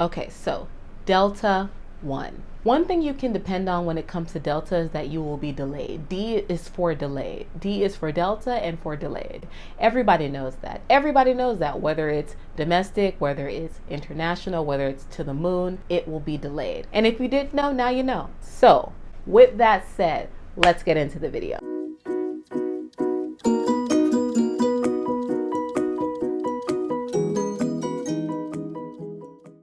Okay, so Delta One. One thing you can depend on when it comes to Delta is that you will be delayed. D is for delayed. D is for Delta and for delayed. Everybody knows that. Everybody knows that whether it's domestic, whether it's international, whether it's to the moon, it will be delayed. And if you didn't know, now you know. So with that said, let's get into the video.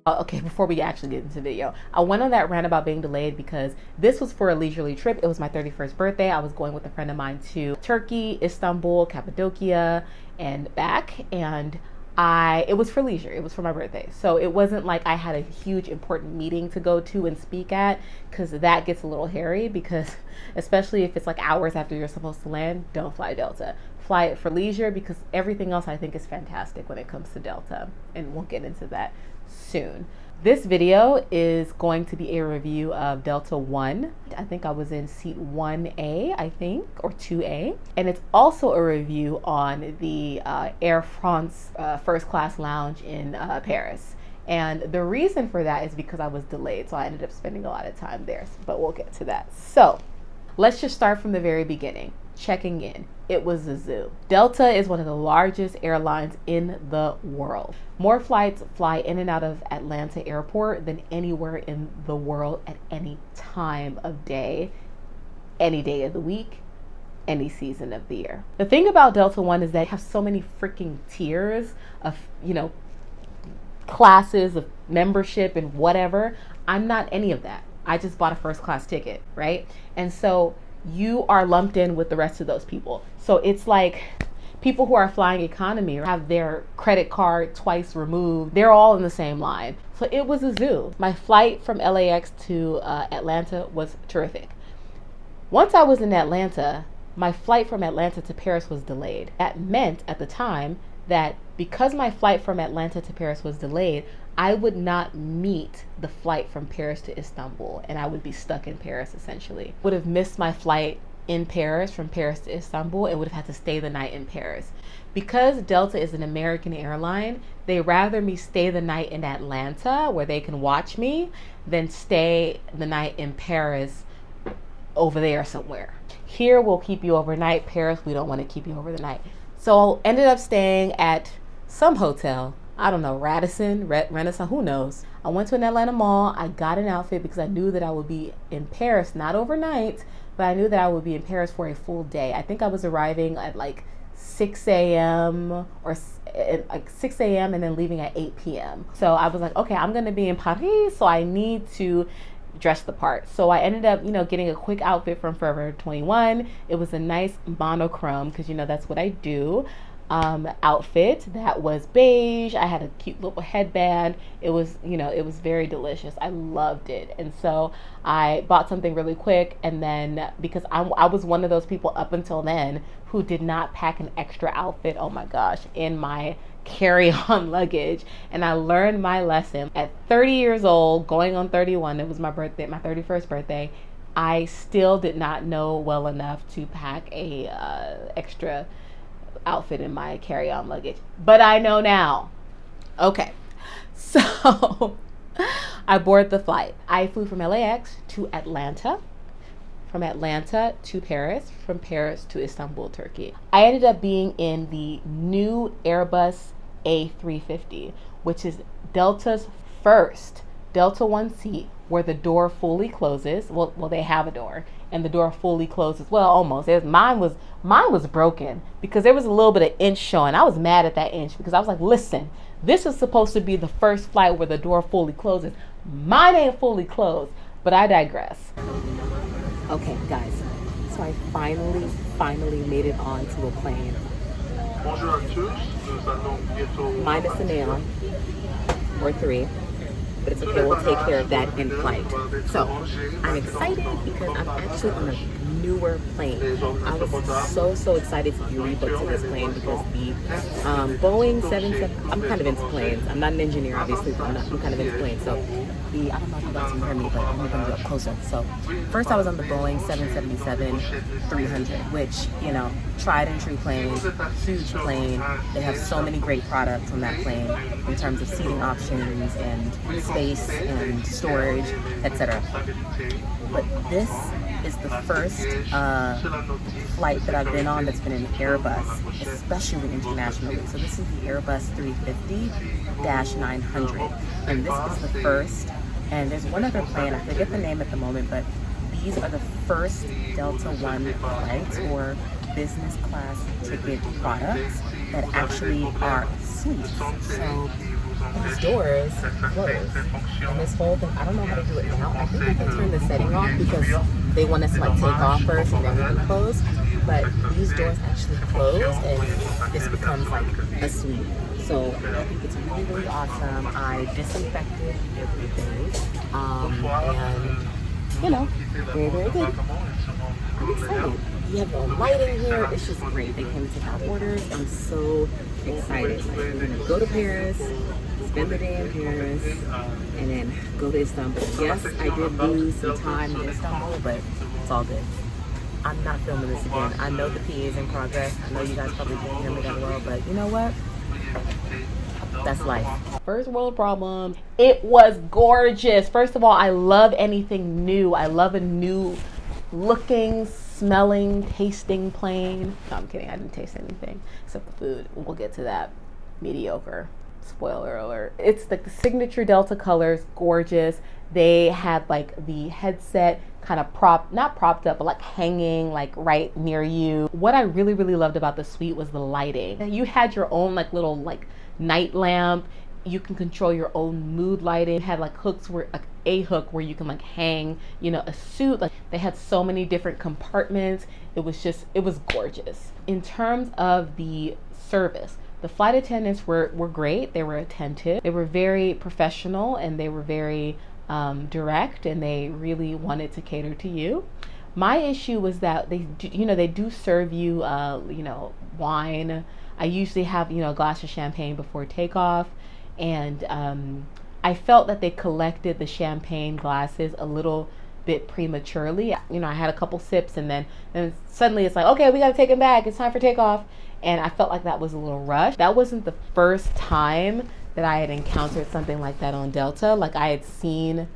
Okay, before we actually get into the video, I went on that rant about being delayed because this was for a leisurely trip. It was my 31st birthday. I was going with a friend of mine to Turkey, Istanbul, Cappadocia, and back. And it was for leisure. It was for my birthday. So it wasn't like I had a huge important meeting to go to and speak at, because that gets a little hairy, because especially if it's like hours after you're supposed to land, don't fly Delta. Fly it for leisure, because everything else I think is fantastic when it comes to Delta. And we'll get into that soon. This video is going to be a review of Delta One. I think I was in seat 1A, I think, or 2A. And it's also a review on the Air France first class lounge in Paris. And the reason for that is because I was delayed, so I ended up spending a lot of time there, but we'll get to that. So let's just start from the very beginning. Checking in, it was a zoo. Delta is one of the largest airlines in the world. More flights fly in and out of Atlanta airport than anywhere in the world at any time of day, any day of the week, any season of the year. The thing about Delta One is that they have so many freaking tiers of, classes of membership and whatever. I'm not any of that. I just bought a first class ticket, right? And so you are lumped in with the rest of those people. So it's like people who are flying economy or have their credit card twice removed, they're all in the same line. So it was a zoo. My flight from LAX to Atlanta was terrific. Once I was in Atlanta, my flight from Atlanta to Paris was delayed. That meant at the time that because my flight from Atlanta to Paris was delayed, I would not meet the flight from Paris to Istanbul, and I would be stuck in Paris essentially. Would have missed my flight in Paris from Paris to Istanbul and would have had to stay the night in Paris. Because Delta is an American airline, they rather me stay the night in Atlanta where they can watch me than stay the night in Paris over there somewhere. Here we'll keep you overnight. Paris, we don't want to keep you over the night. So I ended up staying at some hotel. I don't know, Radisson, Renaissance, who knows? I went to an Atlanta mall. I got an outfit because I knew that I would be in Paris, not overnight, but I knew that I would be in Paris for a full day. I think I was arriving at like 6 a.m. or like 6 a.m. and then leaving at 8 p.m. So I was like, okay, I'm going to be in Paris, so I need to dress the part. So I ended up, getting a quick outfit from Forever 21. It was a nice monochrome, because, that's what I do. Outfit that was beige. I had a cute little headband. It was, it was very delicious. I loved it. And so I bought something really quick. And then because I was one of those people up until then who did not pack an extra outfit, oh my gosh, in my carry-on luggage. And I learned my lesson at 30 years old, going on 31. It was my birthday, my 31st birthday. I still did not know well enough to pack a extra outfit in my carry-on luggage, but I know now. Okay, so I boarded the flight. I flew from LAX to Atlanta, from Atlanta to Paris, from Paris to Istanbul, Turkey. I ended up being in the new Airbus A350, which is Delta's first Delta One seat where the door fully closes. Well, they have a door, and the door fully closes. Well, almost. Mine was broken because there was a little bit of inch showing. I was mad at that inch because I was like, listen, this is supposed to be the first flight where the door fully closes. Mine ain't fully closed, but I digress. Okay, guys, so I finally made it onto a plane. Minus a nail, or 3. But it's okay, we'll take care of that in flight. So I'm excited because I'm actually on a newer plane. I was so excited to be rebooked to this plane because the Boeing 77, I'm kind of into planes. I'm not an engineer, obviously, but I'm kind of into planes. So I don't know if you guys can hear me, but I'm going to go up closer. So first I was on the Boeing 777-300, which, you know, tried and true plane, huge plane. They have so many great products on that plane in terms of seating options and space and storage, etc. But this is the first flight that I've been on that's been an Airbus, especially internationally. So this is the Airbus 350-900, and this is the first. And there's one other plane, I forget the name at the moment, but these are the first Delta One flights or business class ticket products that actually are suites. So these doors close, and this whole thing, I don't know how to do it now. I think I can turn the setting off because they want us to like take off first and then we can close. But these doors actually close and this becomes like a suite. So I think it's really, really awesome. I disinfected everything, and you know, very, very good. I'm excited. You have the lighting here. It's just great. They came to take our orders. I'm so excited. Like, we're gonna go to Paris, spend the day in Paris, and then go to Istanbul. Yes, I did lose some time in Istanbul, but it's all good. I'm not filming this again. I know the PA is in progress. I know you guys probably can't hear me that well, but you know what? That's life. First world problem. It was gorgeous. First of all, I love anything new. I love a new looking, smelling, tasting plane. No, I'm kidding. I didn't taste anything except the food. We'll get to that. Mediocre. Spoiler alert. It's like the signature Delta colors, gorgeous. They had like the headset kind of not propped up, but like hanging like right near you. What I really, really loved about the suite was the lighting. You had your own like little like night lamp. You can control your own mood lighting. It had like hooks where like a hook where you can like hang, you know, a suit. Like they had so many different compartments. It was gorgeous. In terms of the service, the flight attendants were great. They were attentive. They were very professional and they were very direct, and they really wanted to cater to you. My issue was that they do serve you, wine. I usually have, a glass of champagne before takeoff, and I felt that they collected the champagne glasses a little bit prematurely. I had a couple sips, and then suddenly it's like, okay, we got to take them back. It's time for takeoff. And I felt like that was a little rushed. That wasn't the first time that I had encountered something like that on Delta. Like I had seen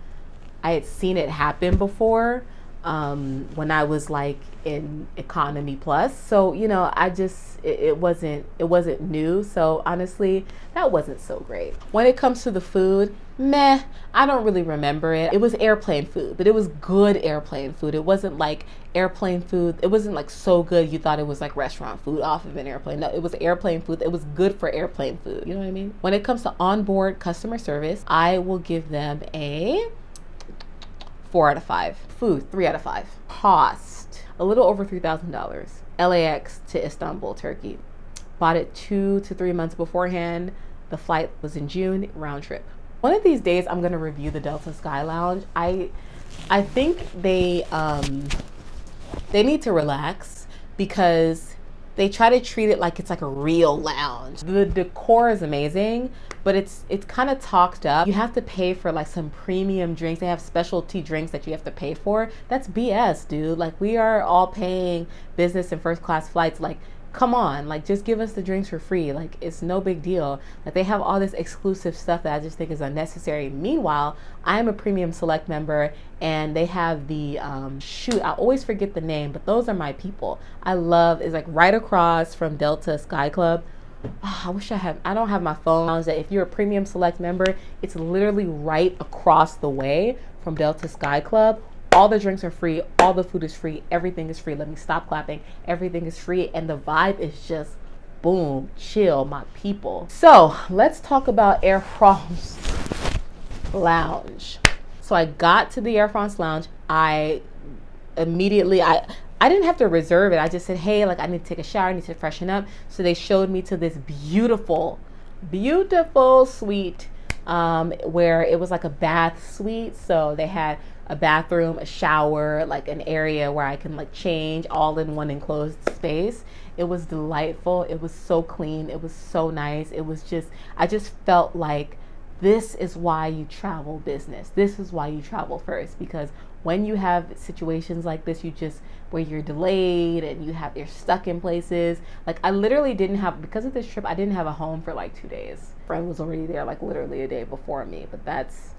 it happen before when I was like in economy plus. So, it wasn't new. So honestly, that wasn't so great. When it comes to the food, meh, I don't really remember it. It was airplane food, but it was good airplane food. It wasn't like airplane food. It wasn't like so good you thought it was like restaurant food off of an airplane. No, it was airplane food. It was good for airplane food. You know what I mean? When it comes to onboard customer service, I will give them a 4 out of 5. Food, 3 out of 5. Cost, a little over $3,000. LAX to Istanbul, Turkey. Bought it 2 to 3 months beforehand. The flight was in June, round trip. One of these days, I'm gonna review the Delta Sky Lounge. I think they need to relax because they try to treat it like it's like a real lounge. The decor is amazing, but it's kind of talked up. You have to pay for like some premium drinks. They have specialty drinks that you have to pay for. That's BS, dude. Like we are all paying business and first class flights. Like, come on, like just give us the drinks for free. Like it's no big deal. Like they have all this exclusive stuff that I just think is unnecessary. Meanwhile, I'm a premium select member and they have the I always forget the name, but those are my people. It's like right across from Delta Skyclub. Oh, I don't have my phone. That if you're a premium select member, it's literally right across the way from Delta Skyclub. All the drinks are free, all the food is free, everything is free. Let me stop clapping. Everything is free, and the vibe is just boom, chill, my people. So let's talk about Air France Lounge. So I got to the Air France Lounge. I didn't have to reserve it. I just said, hey, like I need to take a shower, I need to freshen up. So they showed me to this beautiful, beautiful suite. where it was like a bath suite. So they had a bathroom, a shower, like an area where I can like change all in one enclosed space. It was delightful. It was so clean. It was so nice. It was just, I just felt like this is why you travel business. This is why you travel first, because when you have situations like this, you just, where you're delayed and you're stuck in places. Like I literally didn't have, because of this trip, I didn't have a home for like 2 days. Friend was already there like literally a day before me, but that's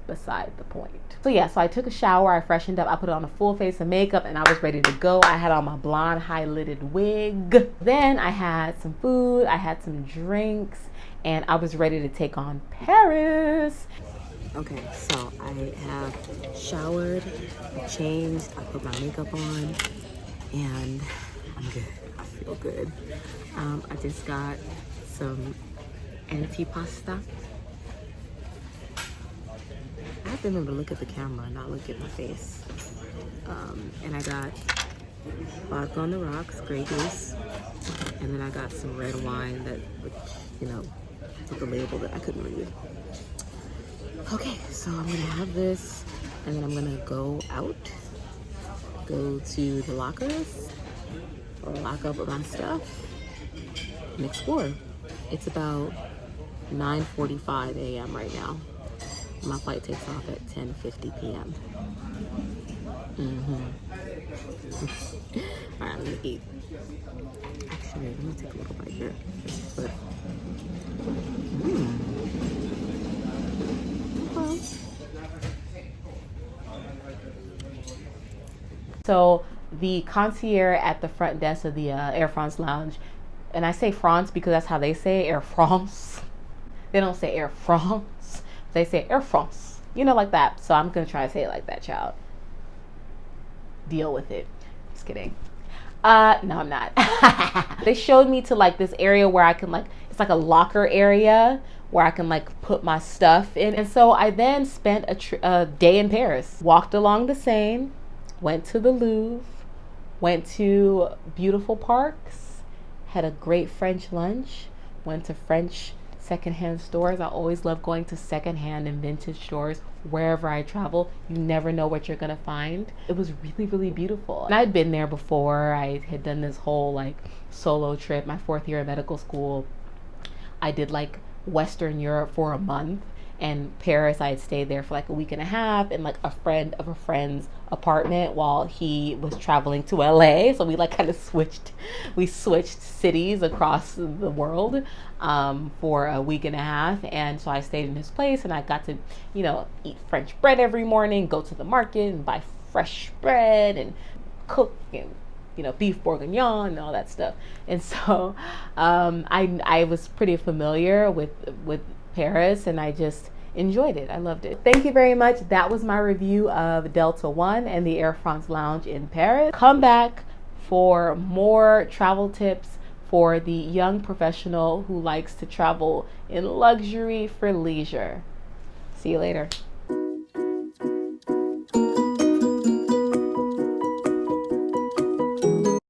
beside the point. So yeah, so I took a shower, I freshened up, I put on a full face of makeup, and I was ready to go. I had on my blonde high-lidded wig. Then I had some food, I had some drinks, and I was ready to take on Paris. Okay, so I have showered, I changed, I put my makeup on, and I'm good. I feel good. I just got some antipasta. I have to remember to look at the camera and not look at my face. And I got vodka on the rocks, Grey Goose, and then I got some red wine that, you know, with the label that I couldn't read. Okay, so I'm gonna have this, and then I'm gonna go out, go to the lockers, or lock up with my stuff, and explore. It's about 9:45 a.m. right now. My flight takes off at 10:50 p.m. All right, I'm gonna eat. Actually, let me take a little bite here. But, okay. So the concierge at the front desk of the Air France lounge, and I say France because that's how they say it, Air France. They don't say Air France. They say Air France, you know, like that. So I'm gonna try to say it like that, child. Deal with it. Just kidding. No, I'm not. They showed me to like this area where I can like, it's like a locker area where I can like put my stuff in. And so I then spent a day in Paris. Walked along the Seine, went to the Louvre, went to beautiful parks, had a great French lunch, went to French secondhand stores. I always love going to secondhand and vintage stores wherever I travel. You never know what you're gonna find. It was really, really beautiful. And I'd been there before. I had done this whole like solo trip my 4th year of medical school. I did like Western Europe for a month, and Paris I had stayed there for like a week and a half in like a friend of a friend's apartment while he was traveling to LA. So we like kind of switched cities across the world for a week and a half. And so I stayed in his place, and I got to, you know, eat French bread every morning, go to the market and buy fresh bread and cook, and you know, beef bourguignon and all that stuff. And so I was pretty familiar with Paris, and I just enjoyed it. I loved it. Thank you very much. That was my review of Delta One and the Air France Lounge in Paris. Come back for more travel tips for the young professional who likes to travel in luxury for leisure. See you later.